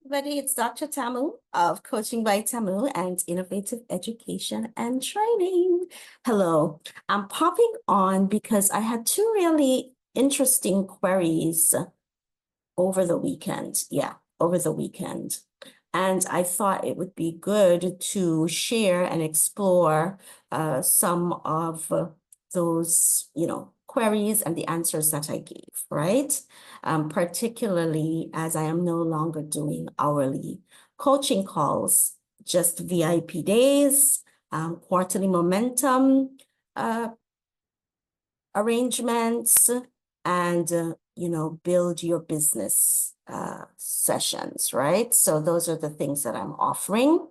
Everybody, it's Dr. Tamu of Coaching by Tamu and Innovative Education and Training. Hello, I'm popping on because I had two really interesting queries over the weekend. Yeah, over the weekend. And I thought it would be good to share and explore some of those, queries and the answers that I gave, right? Particularly as I am no longer doing hourly coaching calls, just VIP days, quarterly momentum arrangements, and build your business sessions, right? So those are the things that I'm offering.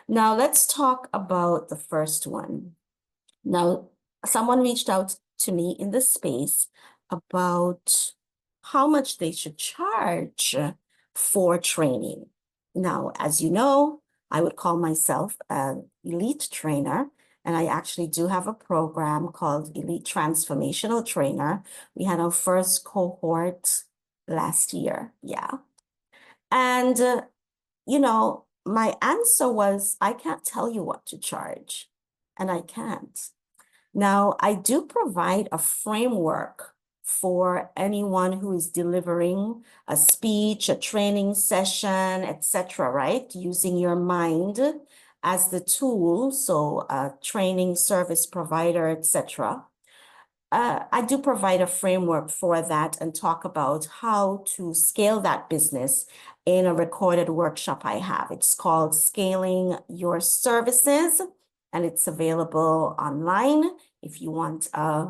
Now let's talk about the first one. Now, someone reached out to me in the space about how much they should charge for training. Now, as you know, I would call myself an elite trainer, and I actually do have a program called Elite Transformational Trainer. We had our first cohort last year, yeah. And, my answer was, I can't tell you what to charge, and I can't. Now, I do provide a framework for anyone who is delivering a speech, a training session, etc., right? Using your mind as the tool, so a training service provider, etc. I do provide a framework for that and talk about how to scale that business in a recorded workshop I have. It's called Scaling Your Services, and it's available online. If you want a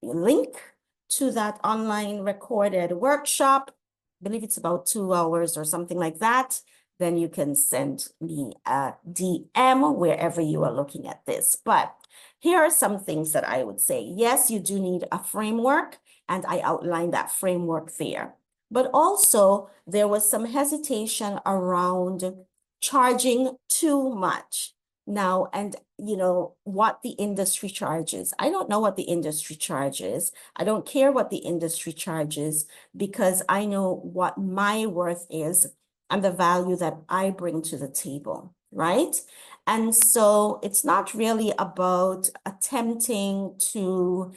link to that online recorded workshop, I believe it's about 2 hours or something like that, then you can send me a DM wherever you are looking at this. But here are some things that I would say. Yes, you do need a framework, and I outlined that framework there. But also, there was some hesitation around charging too much. Now, and what the industry charges. I don't know what the industry charges. I don't care what the industry charges because I know what my worth is and the value that I bring to the table, right? And so it's not really about attempting to,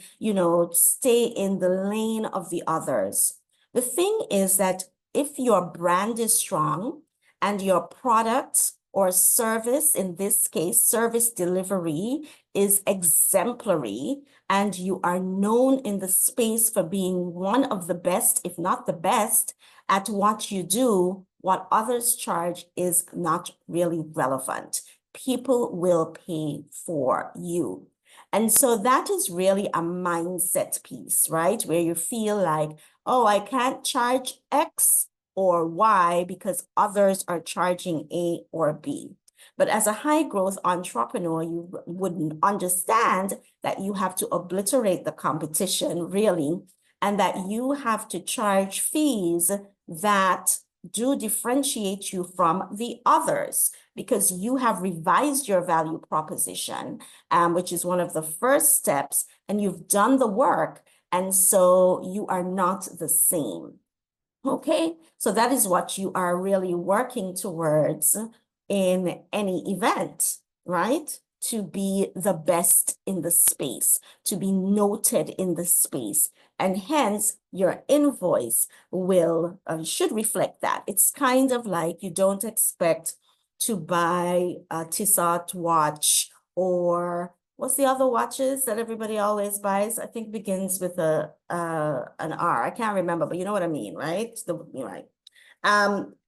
stay in the lane of the others. The thing is that if your brand is strong and your product or service, in this case, service delivery, is exemplary, and you are known in the space for being one of the best, if not the best, at what you do, what others charge is not really relevant. People will pay for you. And so that is really a mindset piece, right? Where you feel like, oh, I can't charge X or Y because others are charging A or B. But as a high growth entrepreneur, you wouldn't understand that you have to obliterate the competition, really, and that you have to charge fees that do differentiate you from the others because you have revised your value proposition, which is one of the first steps, and you've done the work. And so you are not the same. Okay, so that is what you are really working towards in any event, right? To be the best in the space, to be noted in the space. And hence, your invoice will should reflect that. It's kind of like you don't expect to buy a Tissot watch or what's the other watches that everybody always buys? I think begins with an R. I can't remember, but you know what I mean, right? Right.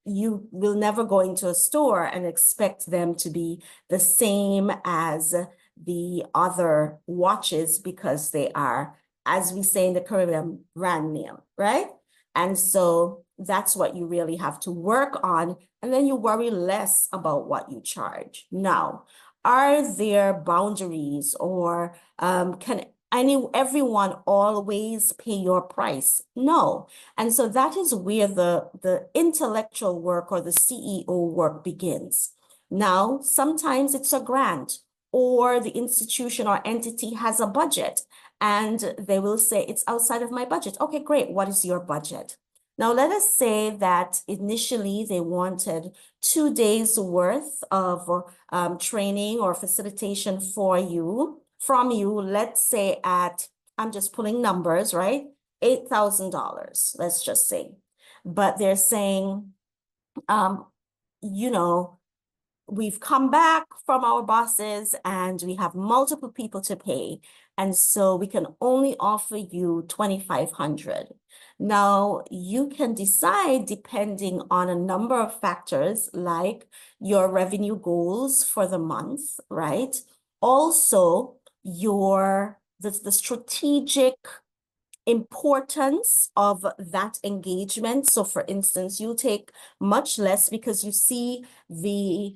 You will never go into a store and expect them to be the same as the other watches because they are, as we say in the Caribbean, brand name, right? And so that's what you really have to work on, and then you worry less about what you charge. Now, are there boundaries or can everyone always pay your price? No. And so that is where the intellectual work or the CEO work begins. Now, sometimes it's a grant or the institution or entity has a budget and they will say it's outside of my budget. Okay, great. What is your budget? Now, let us say that initially they wanted 2 days worth of training or facilitation from you, let's say at, I'm just pulling numbers, right? $8,000, let's just say. But they're saying, you know, we've come back from our bosses and we have multiple people to pay. And so we can only offer you 2,500. Now you can decide depending on a number of factors like your revenue goals for the month, right? Also the strategic importance of that engagement. So for instance, you take much less because you see the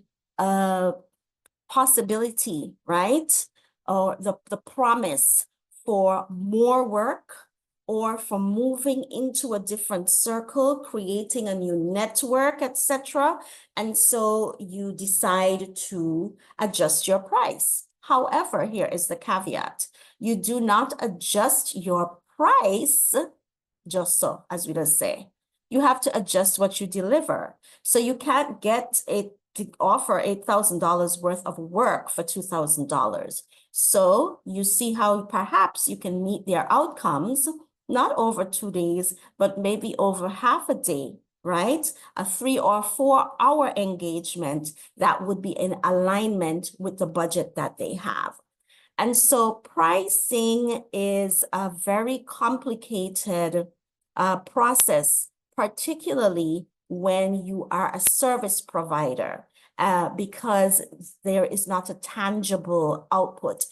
possibility, right? Or the promise for more work or for moving into a different circle, creating a new network, etc. And so you decide to adjust your price. However, here is the caveat. You do not adjust your price just so, as we just say. You have to adjust what you deliver. So you can't get to offer $8,000 worth of work for $2,000. So you see how perhaps you can meet their outcomes, not over 2 days, but maybe over half a day, right? A 3 or 4 hour engagement that would be in alignment with the budget that they have. And so pricing is a very complicated process, particularly when you are a service provider, because there is not a tangible output,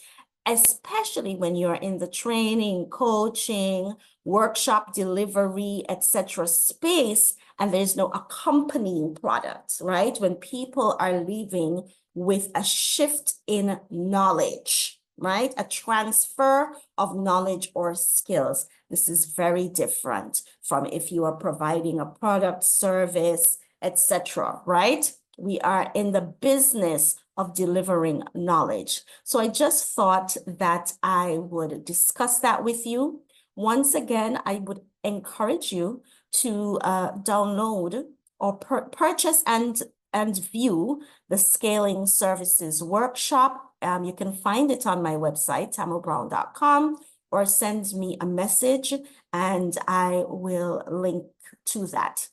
especially when you're in the training, coaching, workshop delivery, etc. space, and there's no accompanying product, right? When people are leaving with a shift in knowledge, right? A transfer of knowledge or skills. This is very different from if you are providing a product, service, etc., right? We are in the business of delivering knowledge. So I just thought that I would discuss that with you. Once again, I would encourage you to download or purchase and view the Scaling Services Workshop. You can find it on my website, tamobrown.com, or send me a message and I will link to that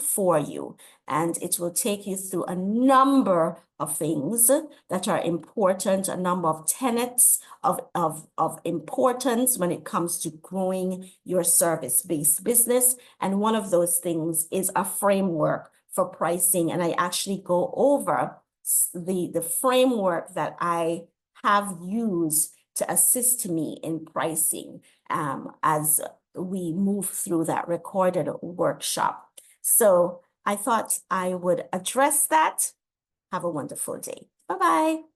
for you. And it will take you through a number of things that are important, a number of tenets of importance when it comes to growing your service-based business. And one of those things is a framework for pricing. And I actually go over the framework that I have used to assist me in pricing as we move through that recorded workshop. So I thought I would address that. Have a wonderful day. Bye-bye.